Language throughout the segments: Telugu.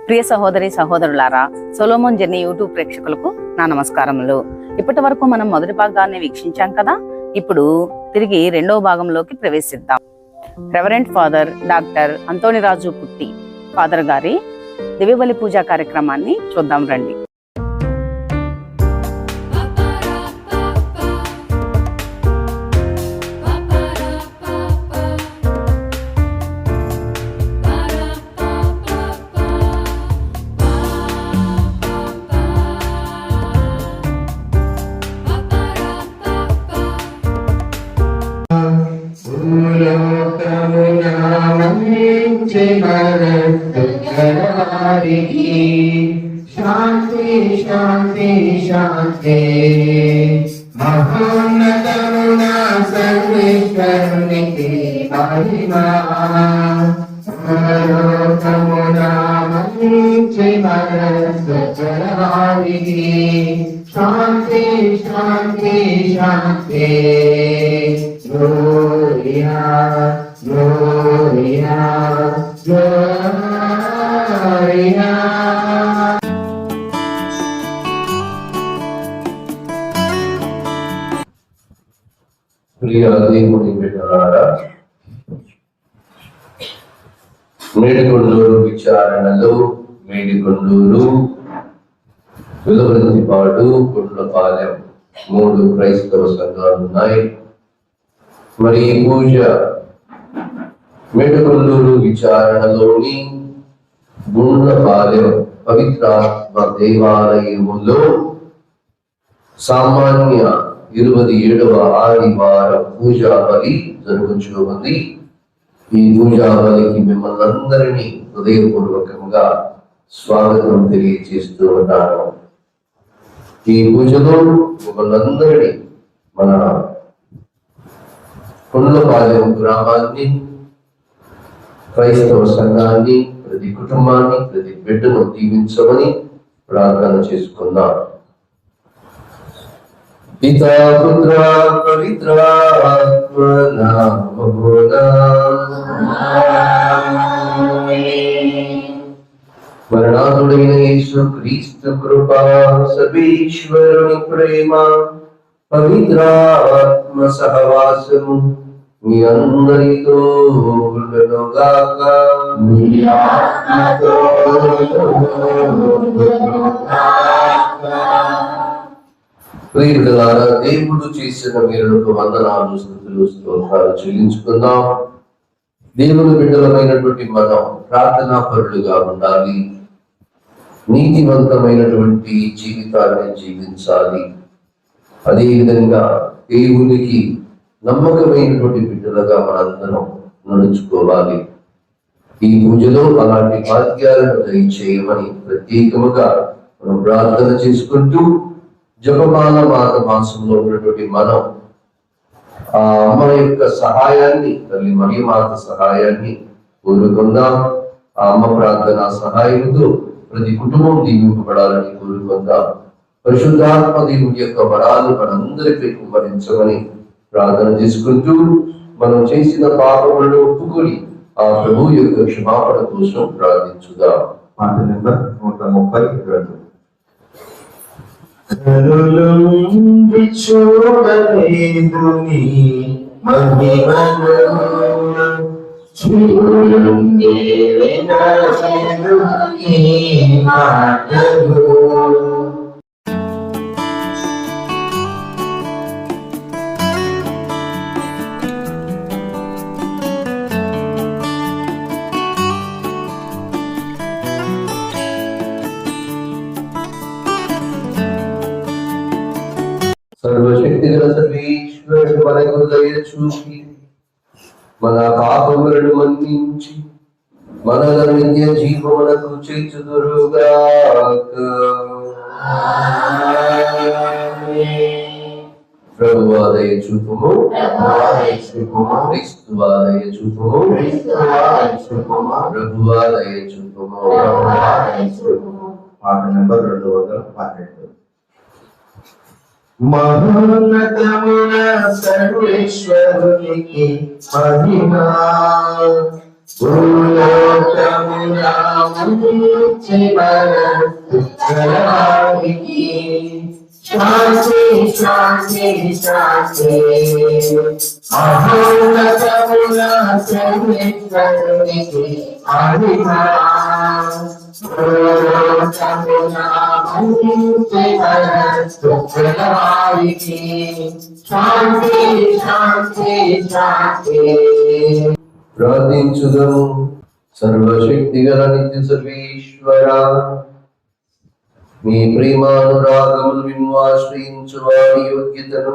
ప్రియ సహోదరి సహోదరులారా, సొలొమోన్ జర్నీ యూట్యూబ్ ప్రేక్షకులకు నా నమస్కారములు. ఇప్పటి వరకు మనం మొదటి భాగాన్ని వీక్షించాం కదా. ఇప్పుడు తిరిగి రెండవ భాగంలోకి ప్రవేశిద్దాం. రెవరెంట్ ఫాదర్ డాక్టర్ అంతోనిరాజు పుట్టి ఫాదర్ గారి దివ్యబలి పూజా కార్యక్రమాన్ని చూద్దాం రండి. శాంతి శాంతి శాంతి మహోన్నతమున సర్వేశ్వరునికి మహిమా. పరలోకమున మంచి మనస్సు జనానికి శాంతి శాంతి శాంతి. Gloria gloria gloria. ప్రియ దేవుని బిడ్డలారా, మేడికొండూరు విచారణలో మేడికొండూరు, వెలువరింతిపాడు, గుండ్లపాలెం 3 క్రైస్తవ సంఘాలు ఉన్నాయి. మరి ఈ పూజ మేడికొండూరు విచారణలోని గుండ్లపాలెం పవిత్రాత్మ దేవాలయములో సామాన్య 27వ ఆదివార పూజా బలి జరుగుతూ ఉంది. ఈ పూజా బలికి మిమ్మల్ని అందరినీ హృదయపూర్వకంగా స్వాగతం తెలియజేస్తూ ఉన్నాను. ఈ పూజలో మిమ్మల్ని అందరినీ మన గుండ్లపాలెం గ్రామాన్ని, క్రైస్తవ సంఘాన్ని, ప్రతి కుటుంబాన్ని, ప్రతి బిడ్డను దీవించమని ప్రార్థన చేసుకుందాం. పితా పుత్ర పవిత్రాత్మ నామమున మరణాతుడైన యేసు క్రీస్తు కృపా, సర్వేశ్వరుని ప్రేమ, పవిత్రాత్మ సహవాసము మీ అందరితో ఉండునుగాక. మీ ఆత్మతో ప్రియులారా, దేవుడు చేసిన మేలులకు వందనాలు, స్తుతులు, స్తోత్రాలు చెల్లించుకుందాం. దేవుని బిడ్డలమైనటువంటి మనం ప్రార్థనా పరులుగా ఉండాలి. నీతివంతమైనటువంటి జీవితాన్ని జీవించాలి. అదేవిధంగా దేవునికి నమ్మకమైనటువంటి బిడ్డలుగా మనందరం నడుచుకోవాలి. ఈ పూజలో అలాంటి భాగ్యాలను దయచేయమని ప్రత్యేకముగా మనం ప్రార్థన చేసుకుంటూ, జపమాల మాత మాసంలో ఉన్నటువంటి మనం ఆ అమ్మ యొక్క సహాయాన్ని, తల్లి మరియమాత సహాయాన్ని కోరుకుందాం. ఆ అమ్మ ప్రార్థన సహాయంతో ప్రతి కుటుంబం దీవింపబడాలని కోరుకుందాం. పరిశుద్ధాత్మ దేవుని యొక్క వరాలు మనందరిపై కుమ్మరించమని ప్రార్థన చేసుకుంటూ, మనం చేసిన పాపములను ఒప్పుకొని ఆ ప్రభు యొక్క క్షమాపణ కోసం ప్రార్థించుదాం. పాట నెంబర్ 132. కనులుండి చూడలేదు నీ మహిమను, చూడుండి వినలేదు నీ మాటలు. సర్వశక్తి గల సర్వేశ్వరుడు మనకు దయ చూపి మన పాపములను మన్నించి మనల నిత్య జీవమునకు చేర్చుదురుగాక. ప్రభువా దయ చూపుము, క్రీస్తువా దయ చూపుము, ప్రభువా దయ చూపుము. పాట నెంబర్ 212. మహోన్నతమున సర్వేశ్వరునికి మహిమా. భూలోకమునా మంచి మనస్సు గలవారికి శాంతి శాంతి శాంతి. మహోన్నతమున సర్వేశ్వరునికి మహిమా. భూలోకమునా మంచి మనస్సు గలవారికి శాంతి శాంతి శాంతి. ప్రార్థించుదము. సర్వశక్తి గల నిత్య సర్వేశ్వర, మీ ప్రేమానురాగములు మిమ్ము ఆశ్రయించు వారి యోగ్యతను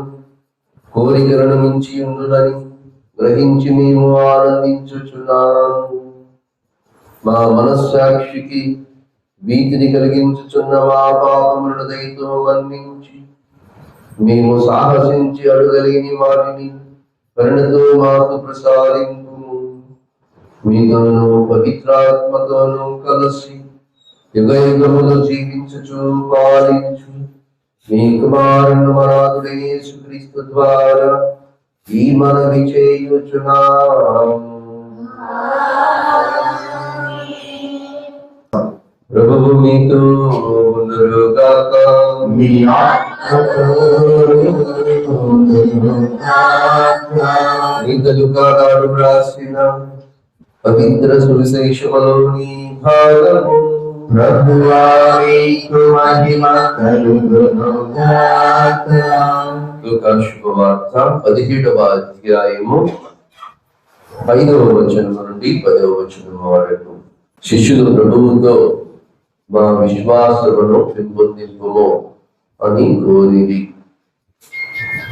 కోరికలను మించి ఉండునని గ్రహించి మేము ఆనందించుచున్నాము. మా మనస్సాక్షికి భీతిని కలిగించుచున్న మా పాపములను దయతో మన్నించి మేము సాహసించి అడుగలేని వాటిని కరుణతో మాకు ప్రసాదింపు. మీతోనూ పవిత్రాత్మతోనూ కలిసి యుగయుగములు జీవించుచు పాలించు మీ కుమారుని మనాథుడైన యేసుక్రీస్తు ద్వారా ఈ మనవి చేయుచున్నాము. ప్రభువు మీతో ఉండుగాక. మీ లుకాడు రాసిన పవిత్ర సువిశేషములోని భాగము. ప్రభువా మీకు మహిమ కలుగునుగాక. లూకా శుభవార్త 17వ అధ్యాయము 5వ వచనం నుండి 10వ వచనం వరకు. శిష్యులు ప్రభువుతో మా విశ్వాసమును పెంపొందింపుము అని కోరిరి.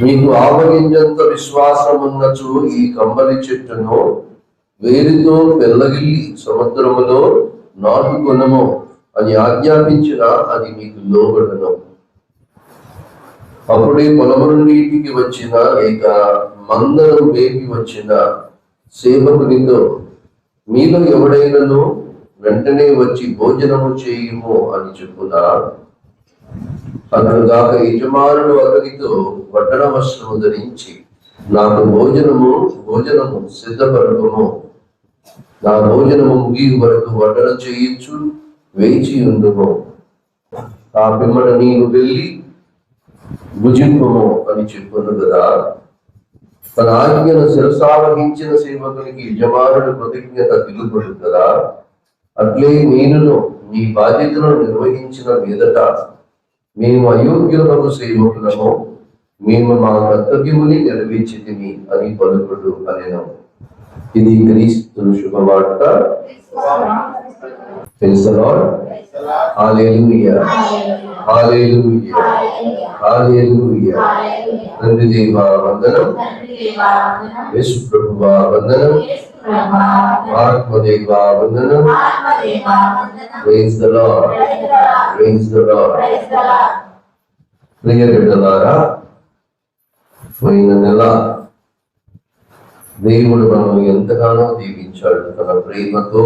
మీకు ఆవగింజంత విశ్వాసం ఉన్నచు ఈ కంబలి చెట్టును వేరుతో పెళ్ళగిల్లి సముద్రములో నాటుకొనము అని ఆజ్ఞాపించిన అది మీకు లోబడను. అప్పుడే పొలము నుండి ఇంటికి వచ్చిన లేక మందను వేపి వచ్చిన సేవకునితో మీలో ఎవడైనను వెంటనే వచ్చి భోజనము చేయుము అని చెప్పున్నారు. అతడుగాక యజమానుడు అతనితో వడ్డన వస్త్రము ధరించి నాకు భోజనము సిద్ధపరకము, నా భోజనము ముగి వరకు వడ్డన చేయొచ్చు, వేచి ఉండుము, ఆ పిమ్మట నీవు వెళ్ళి భుజింపము అని చెప్పును కదా. తన ఆజ్ఞను శిరసావహించిన సేవకునికి యజమానుడు కృతజ్ఞత తెలుపడు కదా. అట్లే మీరును మీ బాధ్యతను నిర్వహించిన మీదట మేము అయోగ్యులకు సేవకులము, మేము మా కర్తవ్యముని నెరవేర్చితిమి అని పలుకుడు అనెను. ఇది క్రీస్తు శుభవార్త. Praise the Lord. Hallelujah, hallelujah, hallelujah. తండ్రి దేవా వందనం, యేసు ప్రభువా వందనం, ఆత్మదేవా వందనం. Praise the Lord, praise the Lord. ప్రియ బిడ్డలారా, పోయిన నెల దేవుడు మనం ఎంతగానో దీవించాడు. తన ప్రేమతో,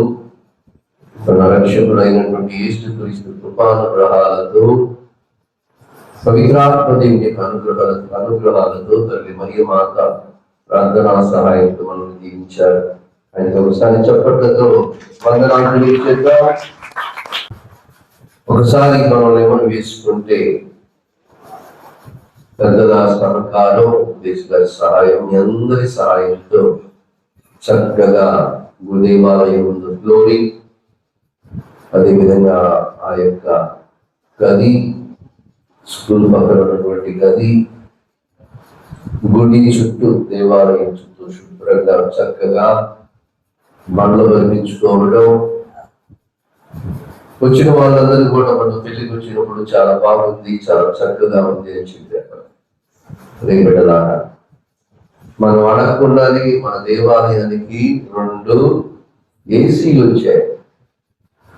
తన రక్షకుడైనటువంటి యేసుక్రీస్తు కృపానుగ్రహాలతో, పవిత్రాత్మ దేవుని అనుగ్రహాలతో తల్లి మరియ మాత ప్రార్థనా సహాయంతో మనం దీవించారు. ఆయనతో ఒకసారి చప్పట్లతో వందనాలు తెలియజేద్దాం. ఒకసారి మనం ఏమని వేసుకుంటే పెద్దల సహకారం, దేశగారి సహాయం, మీ అందరి సహాయంతో చక్కగా దేవాలయం ముందు ఫ్లోరింగ్, అదేవిధంగా ఆ యొక్క గది, స్కూల్ పక్కన ఉన్నటువంటి గది, గుడి చుట్టూ, దేవాలయం చుట్టూ శుభ్రంగా చక్కగా బండ్లు వర్ణించుకోవడం. వచ్చిన వాళ్ళందరూ కూడా మనం పెళ్లికి వచ్చినప్పుడు చాలా బాగుంది, చాలా చక్కగా ఉంది అని చెప్పారు. రేపటిలాగా మనం అడగకుండానే మన దేవాలయానికి 2 ఏసీలు వచ్చాయి.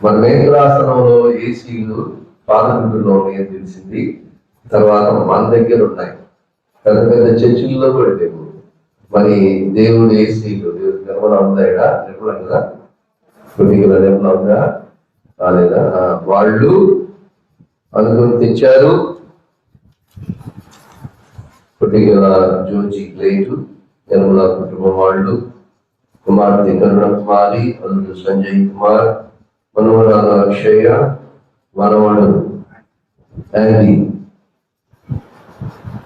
మన మేకలాసనంలో ఏసీలు పాలకుంటులో ఉన్నాయని తెలిసింది. తర్వాత మన దగ్గర ఉన్నాయి, పెద్ద పెద్ద చర్చిల్లో కూడా లేవు. మరి దేవుడు ఏసీలు, దేవుడు నిర్మల ఉందా? నిర్మల కదా, కొద్దిగా నిర్మల ఉందా రాలేదా? వాళ్ళు అనుకుని తెచ్చారు. కొద్దిగా జోజీ ప్లేటు, నిర్మల కుటుంబం వాళ్ళు కుమార్తె కరుణ కుమారి, అల్లుడు సంజయ్ కుమార్, మనవరాలు అక్షయ, మనవడు యాండీ.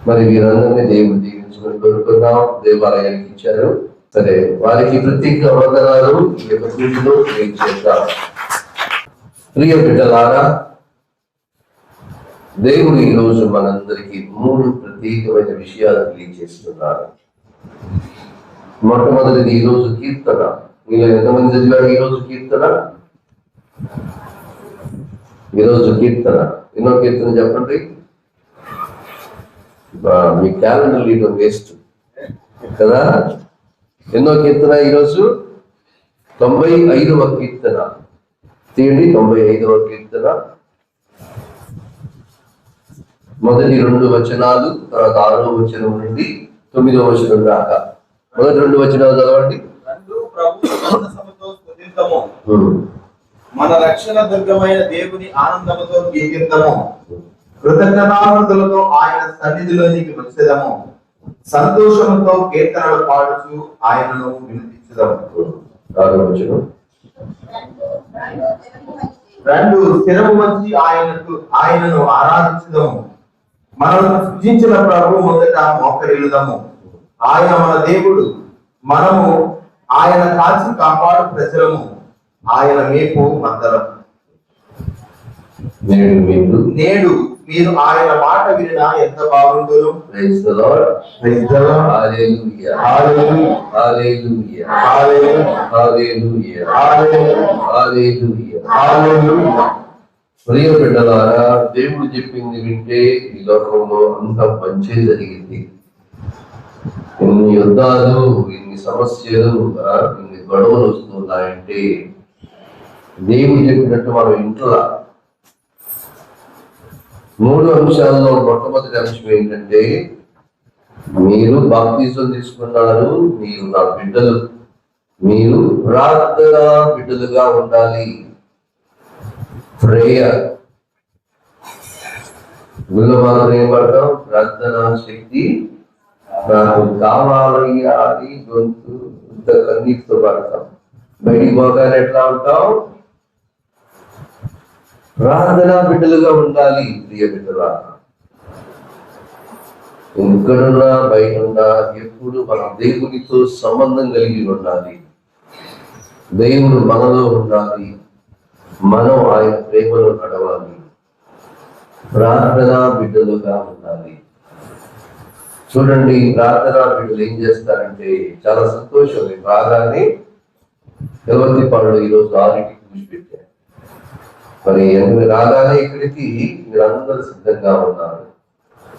మరి వీరందరినీ దేవుడు దీవించుకొని కోరుకున్నాం. దేవాలయానికి ఇచ్చారు. సరే, వారికి ప్రత్యేక వందనాలు ఈ యొక్క పూజలో చేద్దాం. ప్రియ బిడ్డలారా, దేవుడు ఈ రోజు మనందరికీ 3 ప్రత్యేకమైన విషయాలు తెలియజేస్తున్నారు. మొట్టమొదటిది ఈ రోజు కీర్తన. మీలో ఎంతమంది చదివారు ఈ రోజు కీర్తన? ఈరోజు కీర్తన ఎన్నో కీర్తన చెప్పండి. మీ క్యాలెండర్ లీటర్ వేస్ట్ కదా. ఎన్నో కీర్తన ఈరోజు? 95వ కీర్తన తీయండి. 95వ కీర్తన మొదటి 2 వచనాలు, తర్వాత 6వ వచనం నుండి 9వ వచనం దాకా. మొదటి 2 వచనాలు చదవండి. మన రక్షణ దుర్గమైన దేవుని ఆనందముతో కీర్తిద్దాము. కృతజ్ఞతాస్తుతులతో ఆయన సన్నిధిలోనికి వచ్చేదము. సంతోషంతో కీర్తనలు పాడుచు ఆయనను వినిపించుదాము. రెండు స్థిరము వచ్చి ఆయనను ఆరాధించుదాము. మనల్ని సృజించిన ప్రభు మొదట మోకరిల్లుదాము. ఆయన మన దేవుడు, మనము ఆయన కాచి కాపాడు ప్రజలము, ఆయన మేపు మందరం. నేడు మీరు ఆయన మాట వినినా ఎంత బాగుండును. Praise the Lord. Praise the Lord. Hallelujah. Hallelujah. Hallelujah. Hallelujah. Hallelujah. Hallelujah. Hallelujah. Hallelujah. ప్రియ బిడ్డలారా, దేవుడు చెప్పింది వింటే ఈ లోకంలో అంత మంచి జరిగింది. ఇన్ని యుద్ధాలు, ఇన్ని సమస్యలు, ఇన్ని గొడవలు వస్తున్నాయంటే దేవుడు చెప్పినట్టు మనం ఇంట్లో 3 అంశాల్లో మొట్టమొదటి అంశం ఏంటంటే, మీరు బాప్తిజం తీసుకున్నారు, మీరు నా బిడ్డలు, మీరు ప్రార్థన బిడ్డలుగా ఉండాలి. ప్రేయర్ గుళ్ళ మనం ఏం పడతాం? ప్రార్థనా శక్తి నాకు కావాలయ్యా అని గొంతు కన్నీటితో పడతాం. బయటికి పోగానే ఎట్లా ఉంటాం? ప్రార్థనా బిడ్డలుగా ఉండాలి. ప్రియ బిడ్డలా, ఎక్కడున్నా బయట ఉన్నా ఎప్పుడు మనం దేవునితో సంబంధం కలిగి ఉండాలి. దేవుడు మనలో ఉండాలి, మనం ఆయన ప్రేమలో నడవాలి, ప్రార్థనా బిడ్డలుగా ఉండాలి. చూడండి, ప్రార్థనా బిడ్డలు ఏం చేస్తారంటే చాలా సంతోషం. బాగానే ఎవరి పనులు ఈరోజు 6కి కూర్చిపెట్టారు. మరి రాగానే ఇక్కడికి మీరందరూ సిద్ధంగా ఉన్నారు.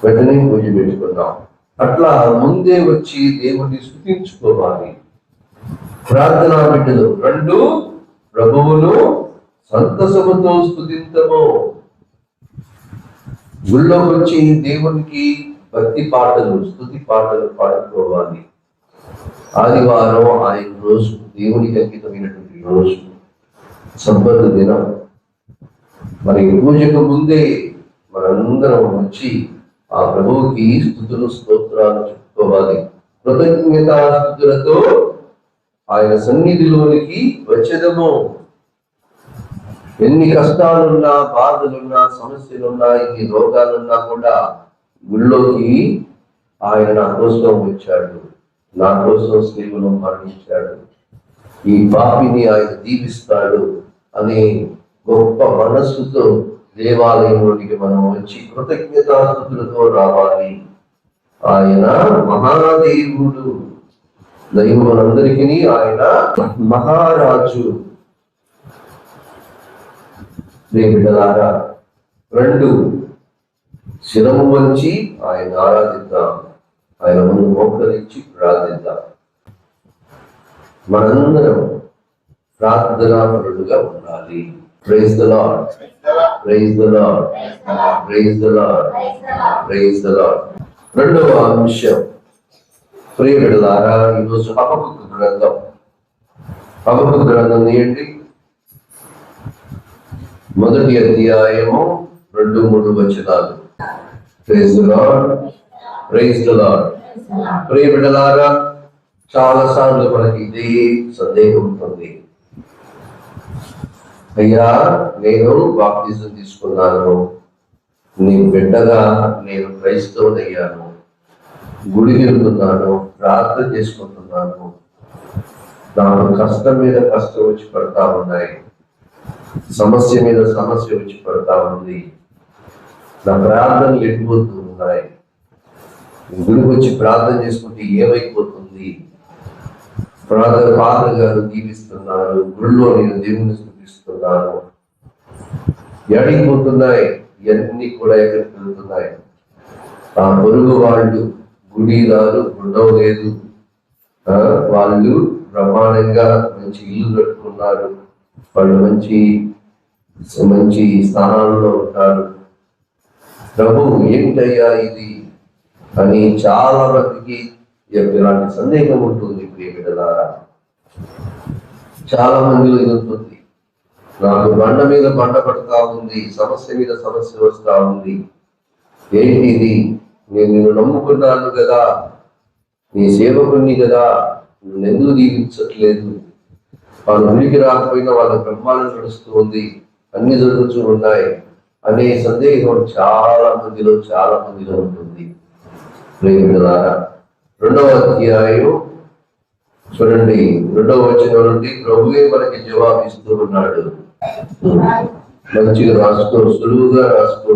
వెంటనే పూజ పెట్టుకున్నాం. అట్లా ముందే వచ్చి దేవుణ్ణి స్తుతించుకోవాలి. ప్రార్థనా బిడ్డలు 2 ప్రభువును సంతసముతో స్తుతించము. గుళ్ళోకి వచ్చి దేవునికి భక్తి పాటలు, స్తుతి పాటలు పాడుకోవాలి. ఆదివారం ఆయన రోజు, దేవునికి అంకితమైనటువంటి రోజు, సబ్బతు దినం. మరి పూజకు ముందే మనందరం వచ్చి ఆ ప్రభువుకి స్తుతులు, స్తోత్రాలు చెప్పుకోవాలి. కృతజ్ఞతా స్తుతులతో ఆయన సన్నిధిలోనికి వచ్చేదము. ఎన్ని కష్టాలున్నా, బాధలున్నా, సమస్యలున్నా, ఎన్ని రోగాలున్నా కూడా గుళ్ళోకి ఆయన నా కోసం వచ్చాడు, నా కోసం సేవలో మరణించాడు, ఈ పాపిని ఆయన దీవిస్తాడు అనే గొప్ప మనస్సుతో దేవాలయంలోనికి మనం వచ్చి కృతజ్ఞతాస్తుతులతో రావాలి. ఆయన మహాదేవుడు, దైవములందరికీ ఆయన మహారాజు. బిడ్డలారా, 2 శిరము వంచి ఆయన ఆరాధిద్దాం, ఆయన ముందు మోకరించి ప్రార్థిద్దాం. మనందరం ప్రార్థనాపరులుగా ఉండాలి. Praise the Lord, praise the Lord, praise the Lord, praise the Lord. 2వ అంశం, ప్రియ బిడ్డలారా, ఈరోజు హబక్కూకు గ్రంథం. హబక్కూకు గ్రంథం తీయండి. 1వ అధ్యాయము 2-3 వచనాలు. Praise the Lord, praise the Lord. ప్రియ బిడ్డలారా, చాలా సార్లు మనకి ఇదే సందేహం ఉంటుంది. అయ్యా, నేను బాప్తిజం తీసుకున్నాను, నీ బిడ్డగా నేను క్రైస్తవుడయ్యాను, గుడికి వెళ్తున్నాను, ప్రార్థన చేసుకుంటున్నాను, నాకు కష్టం మీద కష్టం వచ్చి పడతా ఉన్నాయి, సమస్య మీద సమస్య వచ్చి పడతా ఉంది, నా ప్రార్థనలు ఎడిపోతూ ఉన్నాయి, గుడికి వచ్చి ప్రార్థన చేసుకుంటే ఏమైపోతుంది, ఫాదర్ గారు దీవిస్తున్నారు, గుడిలో నేను దేవుని స్థుతిస్తున్నాను, ఎడిగిపోతున్నాయి, ఇవన్నీ కూడా ఎక్కడికి వెళ్తున్నాయి. ఆ పొరుగు వాళ్ళు గుడిదారు ఉండవలేదు, వాళ్ళు బ్రహ్మాండంగా మంచి ఇల్లు కట్టుకున్నారు, వాళ్ళు మంచి మంచి స్థానాల్లో ఉంటారు. ప్రభు ఏంటయ్యా ఇది అని చాలా మందికి ఇలాంటి సందేహం ఉంటుంది. ప్రియమిడలారా, చాలా మందిలో ఇది ఉంటుంది. నాకు బండ మీద బండ పడతా ఉంది, సమస్య మీద సమస్య వస్తా ఉంది, ఏంటిది, నేను నిన్ను నమ్ముకున్నాను కదా, నీ సేవకుని కదా, నువ్వు ఎందుకు దీవించట్లేదు, వాళ్ళు ఉనికి రాకపోయినా వాళ్ళ బ్రహ్మాండం నడుస్తూ ఉంది, అన్ని జరుగుతూ ఉన్నాయి అనే సందేహం చాలా మందిలో ఉంటుంది. ప్రియమిడలారా, 2వ అధ్యాయం చూడండి, 2వ వచనం నుండి ప్రభువే మనకి జవాబు ఇస్తూ ఉన్నాడు. మంచిగా రాసుకో, సులువుగా రాసుకో.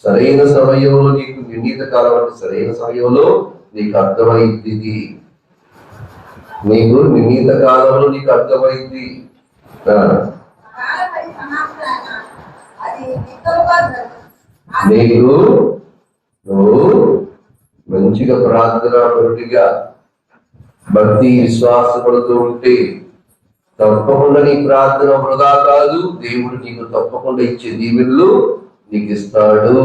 సరైన సమయంలో నీకు నిర్ణీత కాలం అంటే సరైన సమయంలో నీకు అర్థమైంది, నీకు నిర్ణీత కాలంలో నీకు అర్థమైంది. నీకు నువ్వు మంచిగా ప్రార్థన పరుడిగా భక్తి విశ్వాసపడుతూ ఉంటే తప్పకుండా నీ ప్రార్థన వృధా కాదు, దేవుడు నీకు తప్పకుండా ఇచ్చే దీవెనలు నీకు ఇస్తాడు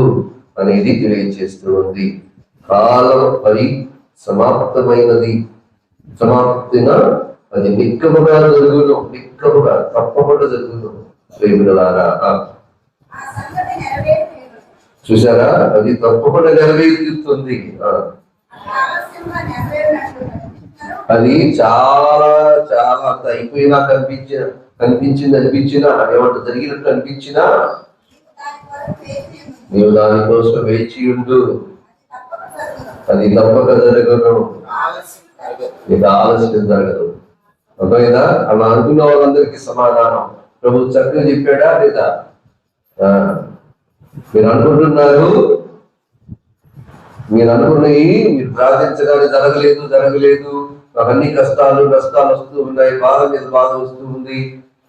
అనేది తెలియజేస్తూ ఉంది. కాలం పరి సమాప్తమైనది, సమాప్తిన అది నిక్కముగా జరుగును, నిక్కముగా తప్పకుండా జరుగును. ప్రేమిలారా, చూసారా, అది తప్పకుండా నెరవేరుతుంది. అది చాలా అంత అయిపోయినా కనిపించింది అనిపించినా, ఏమంట జరిగినట్టు అనిపించినా నీవు దానికోసం వేచి ఉండు, అది తప్పక జరగదు, నీకు ఆలస్యం జరగదు. అర్థమైందా? అలా అనుకున్న వాళ్ళందరికీ సమాధానం ప్రభు చక్కగా చెప్పాడా లేదా? మీరు అనుకున్నవి మీరు ప్రార్థించడానికి జరగలేదు, నాకు అన్ని కష్టాలు నష్టాలు వస్తూ ఉన్నాయి, బాధ మీద బాధ వస్తూ ఉంది,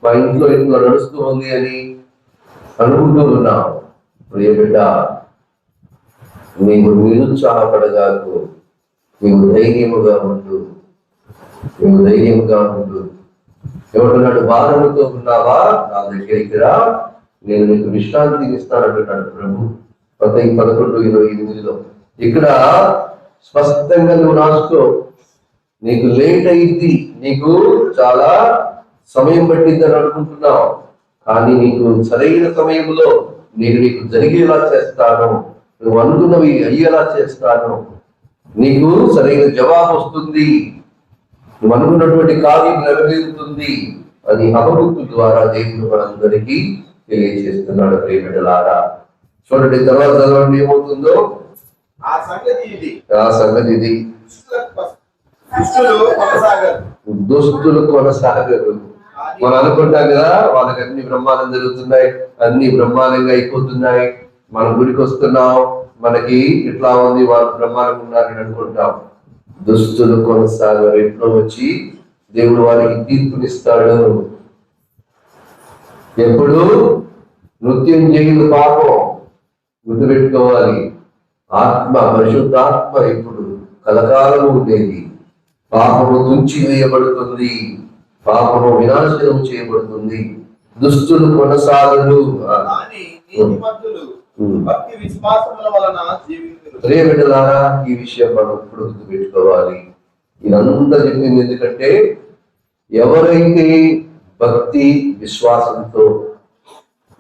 మా ఇంట్లో నడుస్తూ ఉంది అని అనుకుంటూ ఉన్నావు. ప్రియ బిడ్డ, నీవు నిరుత్సాహపడగాకు, నీవు ధైర్యముగా ఉండు. ఏమంటున్నాడు? భారముతో ఉన్నావా, నా దగ్గరికి రా, నేను నీకు విశ్రాంతిని ఇస్తానంటున్నాడు ప్రభు. 11:28 ఇక్కడ స్పష్టంగా నువ్వు రాసుకో. నీకు లేట్ అయింది, నీకు చాలా సమయం పట్టిందని అనుకుంటున్నావు, కానీ నీకు సరైన సమయంలో నేను నీకు జరిగేలా చేస్తాను, నువ్వు అనుకున్నవి అయ్యేలా చేస్తాను, నీకు సరైన జవాబు వస్తుంది, నువ్వు అనుకున్నటువంటి కార్యం నెరవేరుతుంది అని హబక్కూకు ద్వారా దేవుడు మనందరికీ తెలియజేస్తున్నాడు. ప్రియమిడలారా, చూడండి, తర్వాత చదవండి ఏమవుతుందో. ఆ సంగతి ఇది దుస్తులు కొనసాగరు. మనం అనుకుంటాం కదా, వాళ్ళకి అన్ని బ్రహ్మాండం జరుగుతున్నాయి, అన్ని బ్రహ్మాండంగా అయిపోతున్నాయి, మనం గుడికి వస్తున్నాం, మనకి ఇట్లా ఉంది, వాళ్ళు బ్రహ్మాండంగా ఉన్నారని అనుకుంటాం. దుస్తులు కొనసాగరు. ఎప్పుడో వచ్చి దేవుడు వారికి తీర్పునిస్తాడు. ఎప్పుడు? నృత్యం చేయదు పాపం, గుర్తుపెట్టుకోవాలి. ఆత్మ, పరిశుద్ధాత్మ ఇప్పుడు కలకాలము ఉండేది. పాపము తుంచి వేయబడుతుంది, పాపము వినాశనం చేయబడుతుంది, దుస్తులు కొనసాగరు. ప్రియమిడలారా, ఈ విషయం మనం ఇప్పుడు గుర్తుపెట్టుకోవాలి. ఇదంతా చెప్పింది ఎందుకంటే, ఎవరైతే భక్తి విశ్వాసంతో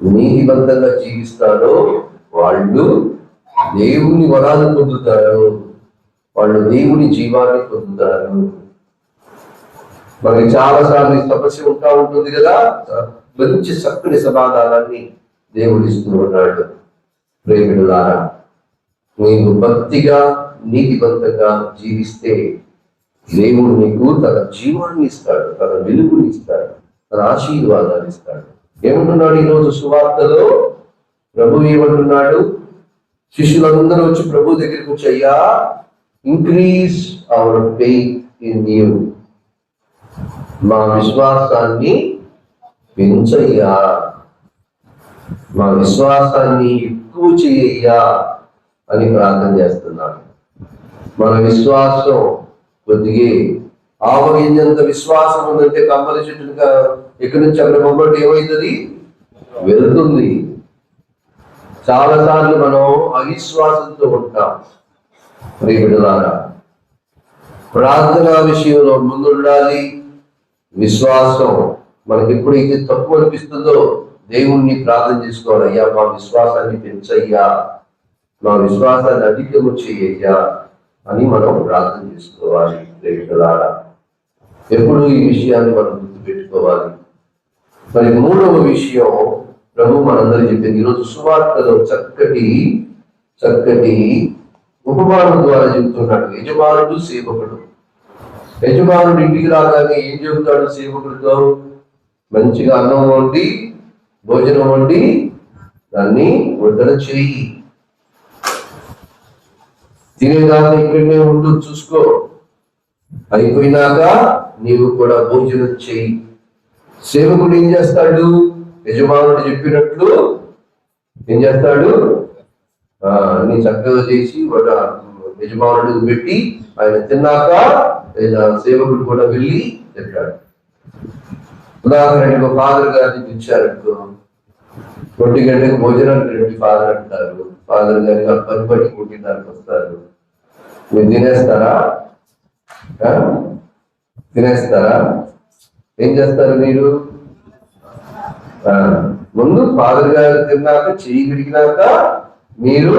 నీతిబద్ధంగా జీవిస్తారో వాళ్ళు దేవుని వరాలు పొందుతారు. వాళ్ళు దేవుని జీవాన్ని పొందుతారు. మనకి చాలా సార్లు ఈ సమస్య ఉంటా ఉంటుంది కదా, మంచి చక్కని సమాధానాన్ని దేవుడు ఇస్తూ ఉన్నాడు. ప్రేమిడులారా, నీవు భక్తిగా నీతివంతంగా జీవిస్తే దేవుడు నీకు తన జీవాన్ని ఇస్తాడు, తన వెలుగుని ఇస్తాడు, తన ఆశీర్వాదాన్ని ఇస్తాడు. ఏమంటున్నాడు ఈరోజు సువార్తలో? ప్రభు ఏమంటున్నాడు? శిష్యులందరూ వచ్చి ప్రభు దగ్గరికి వచ్చి, అయ్యా, increase our faith in you, మా విశ్వాసాన్ని పెంచయ్యా, మా విశ్వాసాన్ని ఎక్కువ చేయయ్యా అని ప్రార్థన చేస్తున్నాడు. మన విశ్వాసం కొద్దిగా ఆవగింజంత విశ్వాసం ఉందంటే కమ్మల చెట్టుగా ఎక్కడి నుంచి అక్కడ బొమ్మటి ఏమవుతుంది? వెళ్తుంది. చాలా సార్లు మనం అవిశ్వాసంతో ఉంటాం. ప్రియబిడ్డలారా, ప్రార్థన విషయంలో ముందుండాలి. విశ్వాసం మనకి ఎప్పుడైతే తప్పు అనిపిస్తుందో దేవుణ్ణి ప్రార్థన చేసుకోవాలి. అయ్యా, మా విశ్వాసాన్ని పెంచయ్యా, మా విశ్వాసాన్ని అధికము చేయయ్యా అని మనం ప్రార్థన చేసుకోవాలి. ప్రియబిడ్డలారా, ఎప్పుడు ఈ విషయాన్ని మనం గుర్తుపెట్టుకోవాలి. మరి మూడవ విషయం ప్రభు మనందరూ చెప్పింది. ఈరోజు సువార్తలో చక్కటి ఉపమానం ద్వారా చెబుతున్నాడు. యజమానుడు సేవకుడు. యజమానుడు ఇంటికి రాగానే ఏం చెబుతాడు సేవకుడితో? మంచిగా అన్నం వండి, భోజనం వండి దాన్ని వడ్డన చేయి, తినేదాకా ఇక్కడనే ఉండు, చూసుకో, అయిపోయినాక నీవు కూడా భోజనం చేయి. సేవకుడు ఏం చేస్తాడు? యజమానుడు చెప్పినట్లు ఏం చేస్తాడు? నీ చక్కగా చేసి యజమానుడు పెట్టి ఆయన తిన్నాక సేవకుడు కూడా వెళ్ళి చెప్పాడు. ఉదాహరణకు ఫాదర్ గారిని పిలిచారనుకో, 1 గంటలకు భోజనానికి రండి ఫాదర్ అంటారు. ఫాదర్ గారి పని బట్టి 1:30కి వస్తారు. మీరు తినేస్తారా? ఏం చేస్తారు మీరు? ముందు ఫాదర్ గారు తిన్నాక, చెయ్యి విడిగినాక మీరు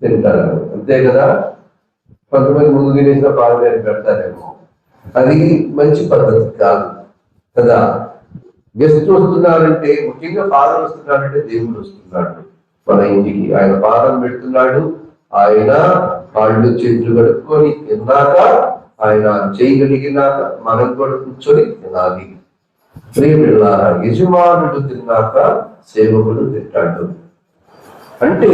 తింటారు, అంతే కదా? కొంతమంది ముందు తినేసిన ఫాదర్ గారికి పెడతారేమో. అది మంచి పద్ధతి కాదు కదా. గెస్ట్ వస్తున్నారంటే, ముఖ్యంగా ఫాదర్ వస్తున్నాడంటే దేవుడు వస్తున్నాడు మన ఇంటికి. ఆయన పాదం పెడుతున్నాడు. ఆయన కాళ్ళు చేతులు కడుక్కొని తిన్నాక, ఆయన చేయగలిగినాక మనం కూడా కూర్చొని తినాలి. ప్రియబిడ్డలారా, యజమానుడు తిన్నాక సేవకుడు తింటాడు. అంటే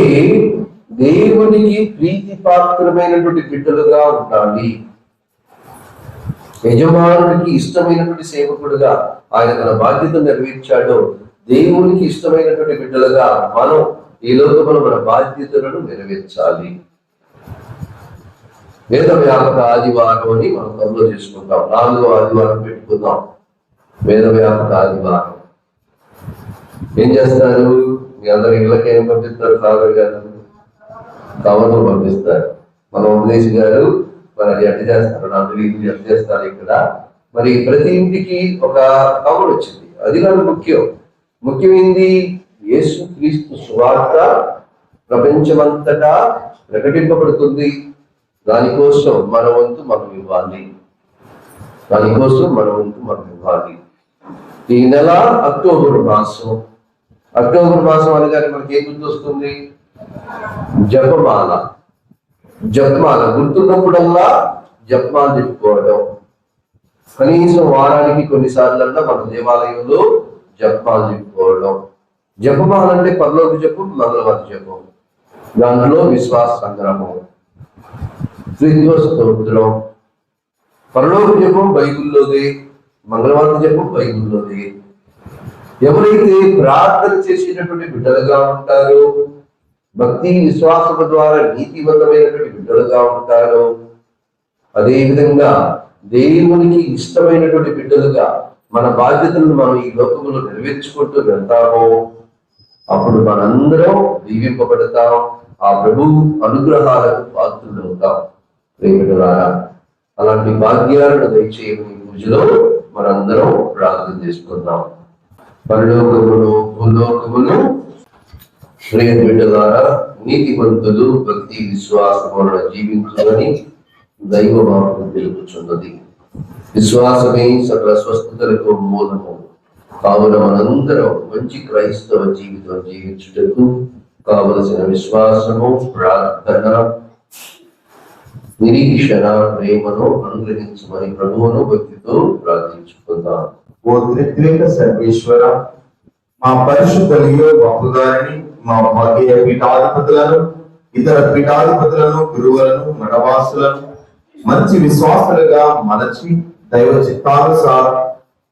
దేవునికి ప్రీతి పాత్రమైనటువంటి బిడ్డలుగా ఉండాలి. యజమానుడికి ఇష్టమైనటువంటి సేవకుడుగా ఆయన తన బాధ్యత నెరవేర్చాడు. దేవునికి ఇష్టమైనటువంటి బిడ్డలుగా మనం ఈ లోకంలో మన బాధ్యతలను నెరవేర్చాలి. వేద వ్యాపక ఆదివారం అని మనం త్వరలో చేసుకుంటాం. 4వ ఆదివారం పెట్టుకుందాం, వేద వ్యాపక ఆదివారం. ఏం చేస్తారు? మీ అందరి ఇళ్ళకి ఏం పంపిస్తారు? ఫాదర్ గారు కవర్లు పంపిస్తారు. మన ఉపదేశ్ గారు మరి ఎట్ట చేస్తారు? 4 ఇల్లు ఎట్ట చేస్తారు ఇక్కడ? మరి ప్రతి ఇంటికి ఒక కవర్ వచ్చింది. అది కాదు ముఖ్యం. ముఖ్యమైనది యేసు క్రీస్తు సువార్త ప్రపంచమంతటా ప్రకటింపబడుతుంది. దానికోసం మన వంతు మనం ఇవ్వాలి. ఈ నెల అక్టోబర్ మాసం అనగానే మనకి ఏం గుర్తొస్తుంది? జపమాల గుర్తున్నప్పుడల్లా జపమాల చెప్పుకోవడం. కనీసం వారానికి కొన్నిసార్లన్నా మన దేవాలయంలో జపమాల చెప్పుకోవడం. జపమాల అంటే పరలోక జపం, మంగళవారం జపం. దాంట్లో విశ్వాస సంగ్రహం, త్రిత్వ స్తోత్రం. పరలోక జపం బైబిల్లోదే, మంగళవారం జపం బైబిల్లోదే. ఎవరైతే ప్రార్థన చేసేటటువంటి బిడ్డలుగా ఉంటారో, భక్తి విశ్వాసము ద్వారా నీతివంతమైనటువంటి బిడ్డలుగా ఉంటారో, అదే విధంగా దేవునికి ఇష్టమైనటువంటి బిడ్డలుగా మన బాధ్యతలను మనం ఈ లోకంలో నెరవేర్చుకుంటూ వెళ్తామో అప్పుడు మనందరం దీవింపబడతాం. ఆ ప్రభు అనుగ్రహాలకు పాత్రులు అవుతాం. ప్రేమికులారా, అలాంటి భాగ్యాలను దయచేయమని పూజలో మనందరం ప్రార్థన చేసుకుందాం. పరలోకమును భూలోకమును ప్రియ బిడ్డలారా, నీతివంతులు భక్తి విశ్వాసములను జీవించులని దైవ వాక్కు తెలుపుచున్నది. విశ్వాసమే సకల స్వస్థతలకు మూలము. కావున మనందరం మంచి క్రైస్తవ జీవితం జీవించుటకు కావలసిన విశ్వాసము, ప్రార్థన, నిరీక్షణ, ప్రేమను అనుగ్రహించమని ప్రభువును భక్తితో ప్రార్థించుకుందాం. ఓ త్రిత్వేక సర్వేశ్వర, మా పరిశుద్ధ లియో బాబుగారిని, మా భాగ్య పీఠాధిపతులను, ఇతర పీఠాధిపతులను, గురువులను, మఠవాసులను మంచి విశ్వాసులుగా మలచి దైవ చిత్తానుసారం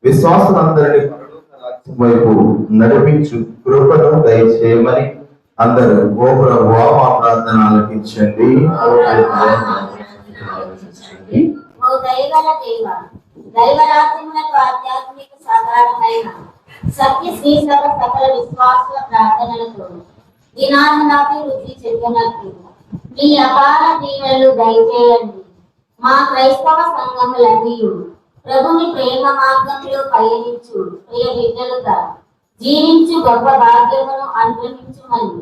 విశ్వాసులందరినీ పరలోక రాజ్యం వైపు నడిపించు కృపను దయచేయమని అందరూ ఓ ప్రభువా మా ప్రార్థన ఆలకించండి. ఓ దైవల దేవ, దైవరాజ్యములకు ఆధ్యాత్మిక సాధారణమైన సత్య శ్రీసభ సకల విశ్వాసుల ప్రార్థనలతో దినాభివృద్ధి చెందినట్లు మీ అపార దీవెనలు దయచేయండి. మా క్రైస్తవ సంఘములన్నీ ప్రభుని ప్రేమ మార్గంలో పయనించు ప్రియ బిడ్డలుగా జీవించు గొప్ప భాగ్యమును అనుగ్రహించుమని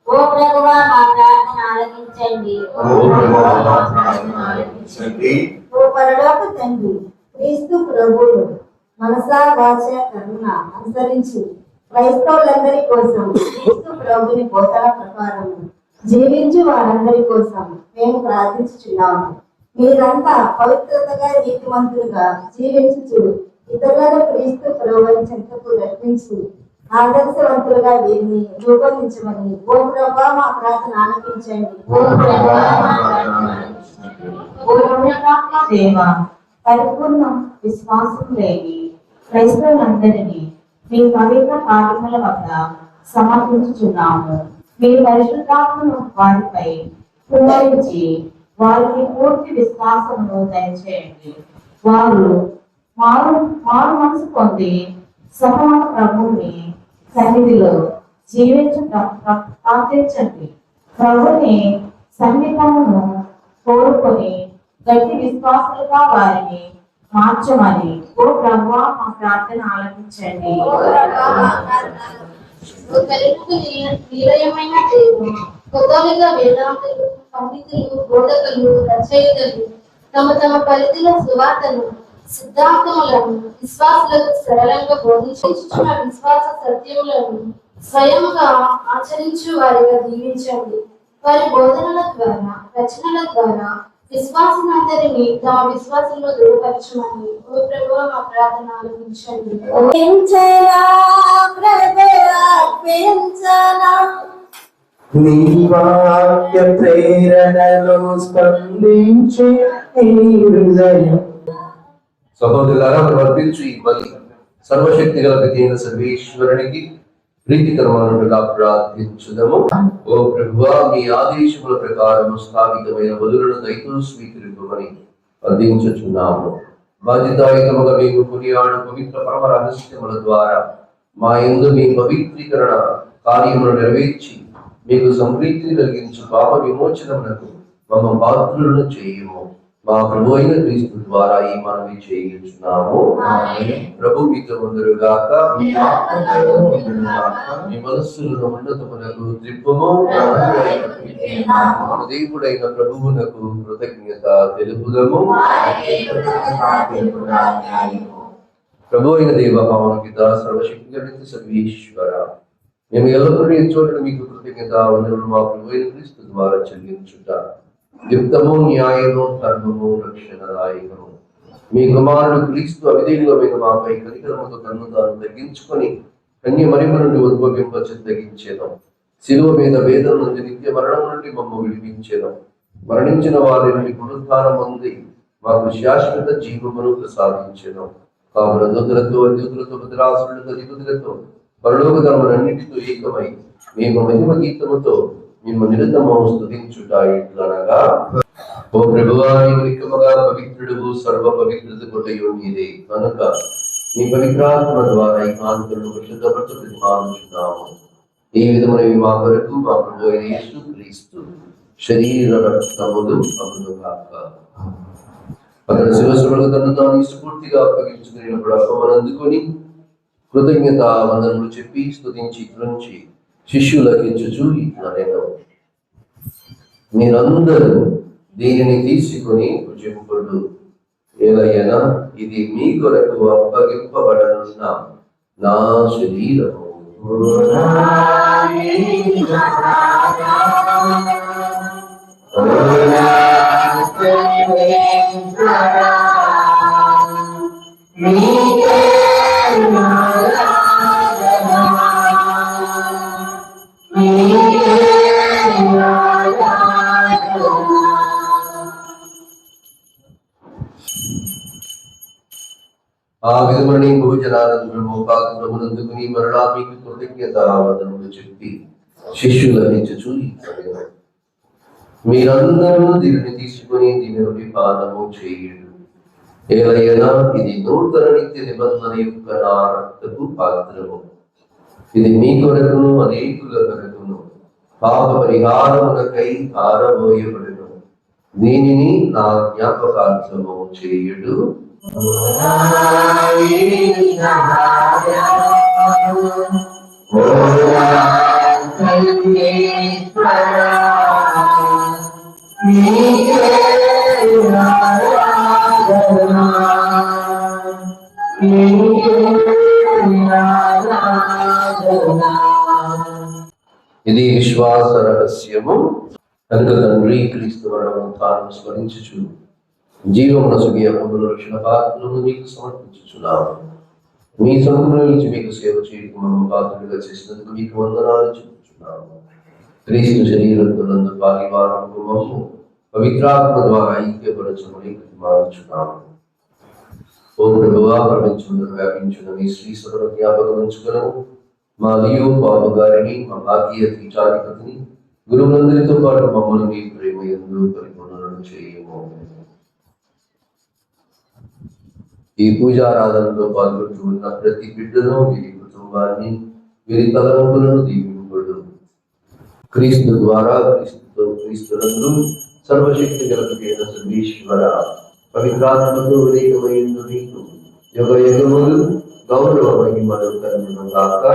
ఓ ప్రభువా మా ప్రార్థన ఆలకించండి. ఓ పరలోక తండ్రి, క్రీస్తు ప్రభువును మనసా వాచ కరుణ అనుసరించి క్రైస్తవులందరి కోసం క్రీస్తు ప్రభుని బోధన ప్రకారం జీవించు వారందరి కోసం మేము ప్రార్థించుచున్నాము. మీరంతా పవిత్రతగా నీతివంతులుగా జీవించుచు ఇతరులను క్రీస్తు ప్రభువుని చెంతకు రప్పించి ఆదర్శవంతులుగా వీరిని రూపొందించమని ఓ ప్రభువా మా ప్రార్థన ఆలకించండి. దేవ, పరిపూర్ణ విశ్వాసం లేని క్రైస్తవులందరినీ మీ పవిత్ర పాఠముల వద్ద సమర్పించుచున్నాము. మీ పరిశుద్ధాత్మను వారిపై కుమ్మరించి వారికి పూర్తి విశ్వాసమును దయచేయండి. వారు మారు మనసు పొంది సమాన ప్రభుని సన్నిధిలో జీవించు ప్రార్థించండి. ప్రభుని సన్నిధమును కోరుకొని గట్టి విశ్వాసులుగా వారిని మార్చమని ఓ ప్రభువా మా ప్రార్థన ఆలకించండి. వేదాంతులు, పండితులు, బోధకులు, రచయితలు తమ తమ పరిధిలో సువార్తను, సిద్ధాంతములను విశ్వాసులకు సరళంగా బోధించుచున్న విశ్వాస సత్యములను స్వయముగా ఆచరించు వారిగా దీవించండి. వారి బోధనల ద్వారా, రచనల ద్వారా విశ్వాసులందరినీ తమ విశ్వాసంలో దృఢపరచమని ఓ ప్రభువా మా ప్రార్థన ఆలకించండి. నీ వాక్య ప్రేరణలో స్పందించే నీ హృదయం. సహోదరులారా, మనం అర్పించు ఈ బలి సర్వశక్తి గల అయిన సర్వేశ్వరునికి ప్రీతికరమైనట్టుగా ప్రార్థించుదము. ఓ ప్రభువా, మీ ఆదేశముల ప్రకారం స్థాపితమైన బలులను దయతో స్వీకరింపమని అర్థించుచున్నాము. బాధ్యతాయుతముగా మేము కొనియాడు పవిత్ర పరమ రహస్యముల ద్వారా మా యందు మీ పవిత్రీకరణ కార్యములు నెరవేర్చి మీకు సంప్రీతిని కలిగించు పాప విమోచనమునకు మమ్మ పాత్రులను చేయము. మా ప్రభు అయిన క్రీస్తు ద్వారా ఈ మనవి చేయుచున్నాము. ప్రభు మీతో ఉందరుగాక. మీ మనస్సులను ఉన్నతమునకు త్రిప్పుము. మన దేవుడైన ప్రభువునకు కృతజ్ఞత తెలుపుదము. ప్రభు అయిన దేవ, పవన పిత, సర్వశక్తి గణిత సర్వేశ్వర, మేము ఎల్లప్పుడూ చోట్ల మీకు కృతజ్ఞత వందనములు మా ప్రభు అయిన క్రీస్తు ద్వారా చెల్లించుట యుక్తము, న్యాయము, ధర్మము, రక్షణదాయకము. మీ కుమారుడు క్రీస్తు అవిధేయులమైన మాపై కనికరముతో తన్ను తాను తగ్గించుకొని కన్య మరిమ నుండి ఉద్భవింప తగ్గించేదాం. శిలువ మీద వేదన నుండి నిత్య మరణం నుండి మమ్మ విడిపించేదాం. మరణించిన వారి నుండి పునరుద్ధానం పొంది మాకు శాశ్వత జీవమును ప్రసాదించేదాం. కావున దూతలతో, అద్యూతులతో, బుద్ధిరాసులతో, అధిపతులతో, పరలోక ధర్మలన్నిటితో ఏకమై మేము మహిమ గీతముతో మేము నిరంతరము స్తుతించుట ఇట్లనగా, ఓ ప్రభువా, నీవు నిత్యముగా పవిత్రుడు, సర్వ పవిత్రత కొట్టయు నీదే కనుక మీ పవిత్రాత్మ ద్వారా ఈ కానుకలను పరిశుద్ధపరచు ప్రతిపాదించున్నాము. ఈ విధమునవి మా కొరకు మా ప్రభు అయిన యేసు క్రీస్తు శరీర రక్తములు అగునుగాక. అతడు శివశ్రములకు తను తాను స్ఫూర్తిగా అప్పగించుకునేటప్పుడు అప్పమని అందుకొని కృతజ్ఞత వందనములు చెప్పి స్తుతించి ఇట్లుంచి శిష్యులకించుచు ఇట్లా నేను, మీరందరూ దీనిని తీసుకొని భుజింపుడు. ఏలయనా ఇది మీ కొరకు అప్పగింపబడనున్న నా శరీరము. ఆ విధమని భోజనానందరము పాత్రమునందుకుని మరలా మీకు కృతజ్ఞతావందనములు చెప్పి శిష్యులనిచ్చుచు ఇట్లనెను, మీరందరూ దీనిని తీసుకుని దీని నుండి పానము చేయుడు. ఏలయనా ఇది నూతన నిత్య నిబంధన యొక్క నా రక్తపు పాత్రము. ఇది మీ కొరకును అనేకుల కొరకును పాప పరిహారములకై ధారబోయబడును. దీనిని నా జ్ఞాపకార్థము చేయుడు. ఇది విశ్వాస రహస్యము. కనుక తండ్రి క్రీస్తు మరణము తాను స్మరించుచు జీవమున సుఖియమును రక్షణ పాత్రను మీకు సమర్పించుచున్నాము. మీ సముఖంలో నుంచి మీకు సేవ చేయడం మమ్మల్ని పాత్రలుగా చేసినందుకు మీకు వందనాలు చెప్పుచున్నాము. క్రీస్తు శరీరంతో పాలివారము మమ్ము పవిత్రాత్మ ద్వారా ఐక్యపరచమని ప్రతిమానించున్నాము. ఓ ప్రభువా, ప్రపంచంలో వ్యాపించిన మీ శ్రీ సభను జ్ఞాపకం ఉంచుకున్నాము. మా లియో బాబు గారిని, మా భాగ్య పీఠాధిపతిని, గురువులందరితో పాటు మమ్మల్ని మీ ప్రేమ యందు పరిపూర్ణులను చేయము. ఈ పూజారాధనలో పాల్గొంటూ ఉన్న ప్రతి బిడ్డను, వీరి కుటుంబాన్ని, వీరి తలంపులను దీవింపుడు. క్రీస్తు ద్వారా, క్రీస్తుతో, క్రీస్తునందు సర్వశక్తి గలపైన సర్వేశ్వర పవిత్రాత్మతో ఉదయమైందు నీకు యుగ యుగములు గౌరవ మహిమలు కలుగును గాక.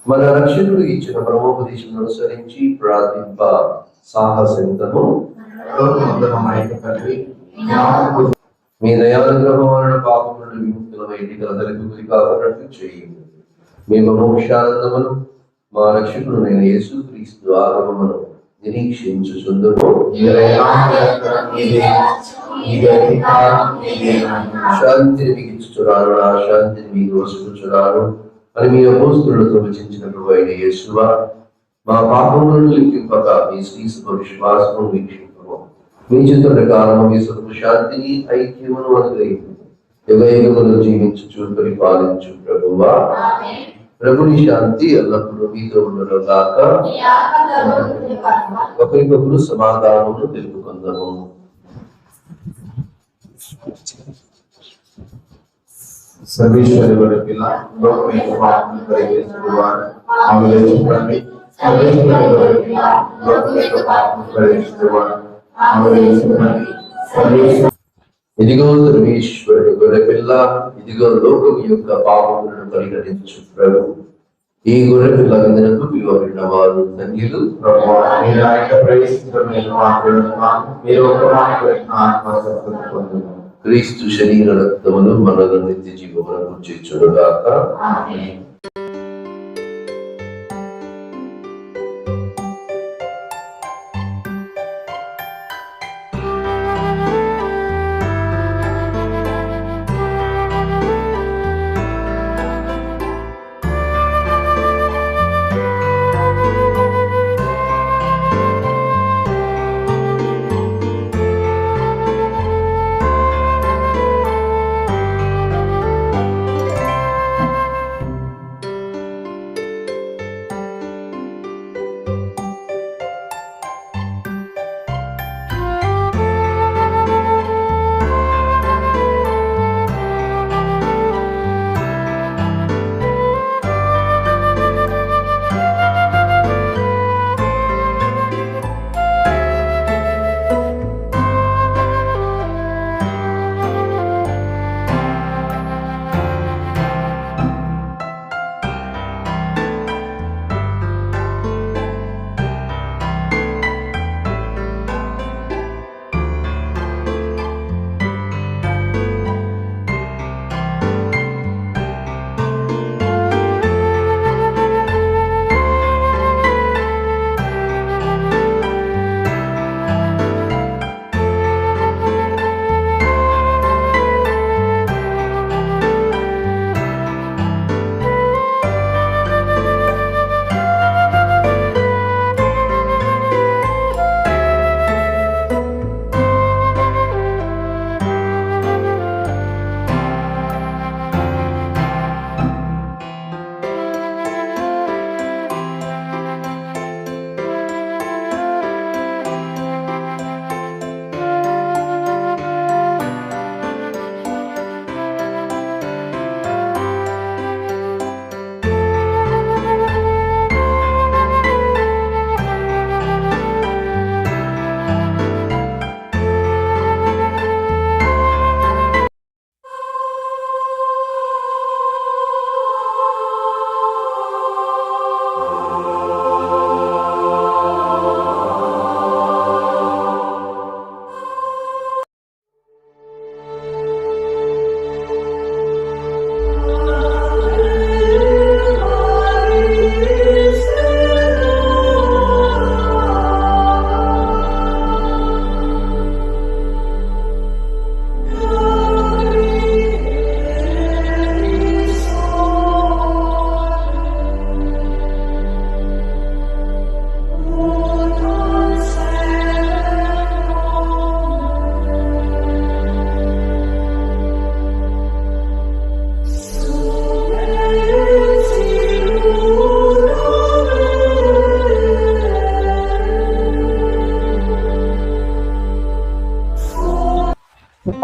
మన రక్షకుడు ఇచ్చిన బ్రహ్మోపదేశం అనుసరించి ప్రార్థింప సాహసింతము. మీ దయానుగ్రహం వలన పాపములను విముక్తులమై కలతలకు గురి కాకున్నట్లు చేయండి. మేము మోక్షానందమును మా రక్షకుడునైన యేసు క్రీస్తు ఆగమమును నిరీక్షించుచుందుము. శాంతిని మీకు ఇచ్చుచున్నాను, నా శాంతిని మీకు వసుకుచున్నాను అని మీ అపోస్తులతో వచించిన ప్రభు అయిన యేసువా, మా పాపములను లెక్కింపక మీ శ్రీసభ విశ్వాసము వీక్షింపము. మీ చిత్త ప్రకారము మీ సభ శాంతిని ఐక్యమును అనుగ్రహించు. యుగ యుగములు జీవించుచు పరిపాలించు ప్రభువా. ప్రభుని శాంతి ఎల్లప్పుడూ మీతో ఉండడం గాక. ఒకరికొకరు సమాధానమును తెలుపుకుందాము. సర్వేశ్వరి వారి పిల్ల లోకమైన పాపను పరిహరించువారు ఆమెలో చెప్పండి. సర్వేశ్వరి వారి పిల్ల లోకమైన పాపను పరిహరించువారు ఆమెలో చెప్పండి. సర్వేశ్వరి ఇదిగో సర్వేశ్వరుడు గొర్రెపిల్ల, ఇదిగో లోకం యొక్క పాపములను పరిహరించు ప్రభు. ఈ గొర్రెపిల్ల విందునకు పిలువబడిన వారు ధన్యులు. మీరు ఆయన ప్రవేశించడం నేను మాట్లాడుతున్నాను. మీరు ఒక మాట్లాడుతున్న పొందుతారు. క్రీస్తు శరీర రక్తములు మనలో నిత్య జీవములను చేర్చునుగాక.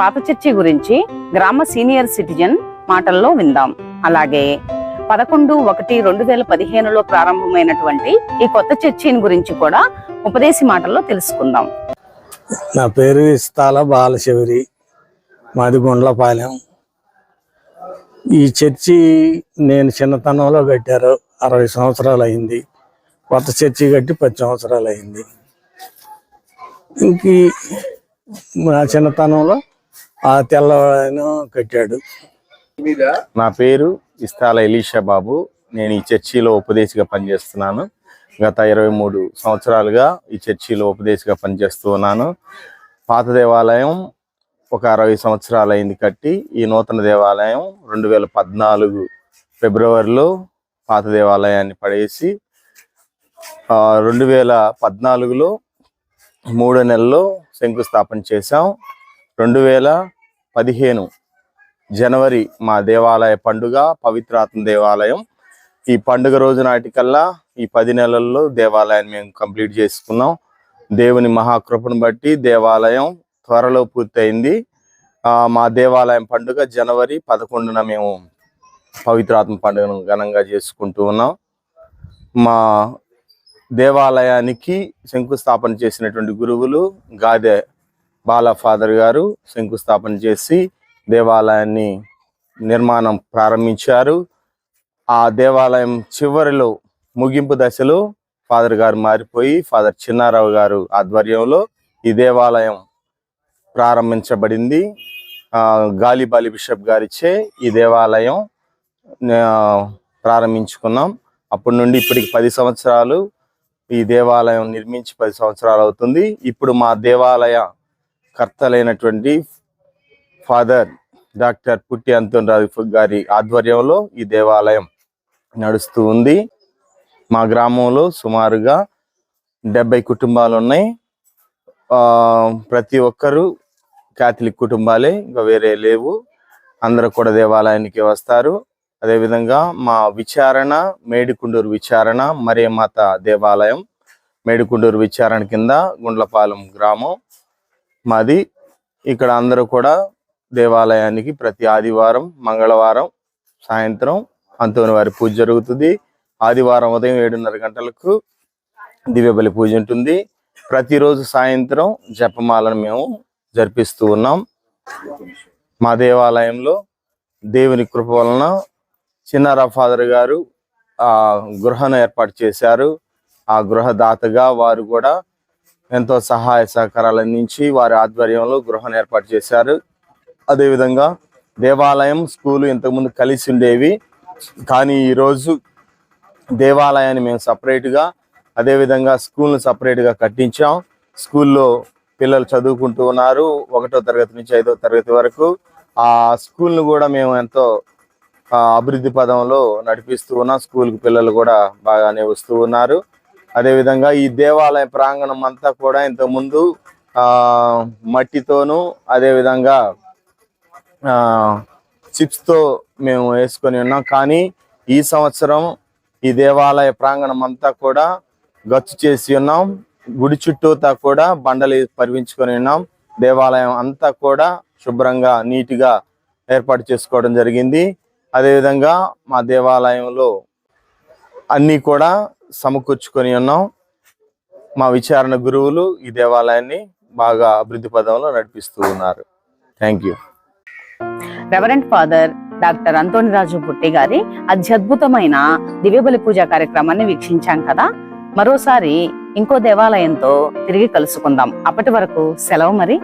పాత చర్చి గురించి గ్రామ సీనియర్ సిటిజన్ మాటల్లో విందాం. అలాగే 11/1/2015లో ప్రారంభమైనటువంటి ఈ కొత్త చర్చిని గురించి కూడా ఉపదేశి మాటల్లో తెలుసుకుందాం. నా పేరు ఇస్తాల బాలశౌరి, మాది గుండ్లపాలెం. ఈ చర్చి నేను చిన్నతనంలో కట్టారు, 60 సంవత్సరాలు అయింది. కొత్త చర్చి కట్టి 10 సంవత్సరాలు అయింది. ఇంక నా చిన్నతనంలో ఆ తెల్లవాడను కట్టాడు. నా పేరు ఇస్తాల ఎలీషా బాబు. నేను ఈ చర్చిలో ఉపదేశిగా పనిచేస్తున్నాను. గత 23 సంవత్సరాలుగా ఈ చర్చిలో ఉపదేశిగా పనిచేస్తూ ఉన్నాను. పాత దేవాలయం ఒక 60 సంవత్సరాలు అయింది కట్టి. ఈ నూతన దేవాలయం 2014 ఫిబ్రవరిలో పాత దేవాలయాన్ని పడేసి 2014లో 3 నెలల్లో శంకుస్థాపన చేశాం. 2015 జనవరి మా దేవాలయ పండుగ, పవిత్రాత్మ దేవాలయం. ఈ పండుగ రోజు నాటికల్లా ఈ 10 నెలల్లో దేవాలయాన్ని మేము కంప్లీట్ చేసుకున్నాం. దేవుని మహాకృపను బట్టి దేవాలయం త్వరలో పూర్తయింది. మా దేవాలయం పండుగ జనవరి 11న మేము పవిత్రాత్మ పండుగను ఘనంగా చేసుకుంటూ ఉన్నాం. మా దేవాలయానికి శంకుస్థాపన చేసినటువంటి గురువులు గాదె బాల ఫాదర్ గారు శంకుస్థాపన చేసి దేవాలయాన్ని నిర్మాణం ప్రారంభించారు. ఆ దేవాలయం చివరిలో ముగింపు దశలో ఫాదర్ గారు మారిపోయి ఫాదర్ చిన్నారావు గారు ఆధ్వర్యంలో ఈ దేవాలయం ప్రారంభించబడింది. గాలిబాలి బిషప్ గారిచే ఈ దేవాలయం ప్రారంభించుకున్నాం. అప్పటి నుండి ఇప్పటికి 10 సంవత్సరాలు ఈ దేవాలయం నిర్మించి 10 సంవత్సరాలు అవుతుంది. ఇప్పుడు మా దేవాలయ కర్తలైనటువంటి ఫాదర్ డాక్టర్ పుట్టి అంతోనిరాజు గారి ఆధ్వర్యంలో ఈ దేవాలయం నడుస్తూ ఉంది. మా గ్రామంలో సుమారుగా 70 కుటుంబాలు ఉన్నాయి. ప్రతి ఒక్కరు క్యాథలిక్ కుటుంబాలే, ఇంకా వేరే లేవు. అందరూ కూడా దేవాలయానికి వస్తారు. అదేవిధంగా మా విచారణ మేడికుండూరు విచారణ మరియమాత దేవాలయం, మేడికుండూరు విచారణ కింద గుండ్లపాలెం గ్రామం మాది. ఇక్కడ అందరూ కూడా దేవాలయానికి ప్రతి ఆదివారం, మంగళవారం సాయంత్రం అంతోని వారి పూజ జరుగుతుంది. ఆదివారం ఉదయం 7:30 గంటలకు దివ్యబలి పూజ ఉంటుంది. ప్రతిరోజు సాయంత్రం జపమాలను మేము జరిపిస్తూ ఉన్నాం. మా దేవాలయంలో దేవుని కృప వలన చిన్నారావు ఫాదర్ గారు గృహను ఏర్పాటు చేశారు. ఆ గృహదాతగా వారు కూడా ఎంతో సహాయ సహకారాలు అందించి వారి ఆధ్వర్యంలో గృహను ఏర్పాటు చేశారు. అదేవిధంగా దేవాలయం, స్కూలు ఇంతకుముందు కలిసి ఉండేవి. కానీ ఈరోజు దేవాలయాన్ని మేము సపరేట్గా, అదేవిధంగా స్కూల్ను సపరేట్గా కట్టించాం. స్కూల్లో పిల్లలు చదువుకుంటూ ఉన్నారు 1వ తరగతి నుంచి 5వ తరగతి వరకు. ఆ స్కూల్ను కూడా మేము ఎంతో అభివృద్ధి పదంలో నడిపిస్తూ ఉన్నాం. స్కూల్కి పిల్లలు కూడా బాగానే వస్తూ ఉన్నారు. అదేవిధంగా ఈ దేవాలయ ప్రాంగణం అంతా కూడా ఇంతకుముందు మట్టితోనూ అదేవిధంగా చిప్స్తో మేము వేసుకొని ఉన్నాం. కానీ ఈ సంవత్సరం ఈ దేవాలయ ప్రాంగణం అంతా కూడా గచ్చు చేసి ఉన్నాం. గుడి చుట్టూతా కూడా బండలు పరివించుకొని ఉన్నాం. దేవాలయం అంతా కూడా శుభ్రంగా నీట్గా ఏర్పాటు చేసుకోవడం జరిగింది. అదేవిధంగా మా దేవాలయంలో అన్నీ కూడా సమకూర్చుకొని ఉన్నాం. మా విచారణ గురువులు ఈ దేవాలయాన్ని బాగా అభివృద్ధి పదంలో నడిపిస్తూ ఉన్నారు. Thank you. Reverend father doctor Antoniraju Putti గారి అత్యద్భుతమైన దివ్యబలి పూజ కార్యక్రమాన్ని వీక్షించాం కదా. మరోసారి ఇంకో దేవాలయంతో తిరిగి కలుసుకుందాం. అప్పటి వరకు సెలవు మరి.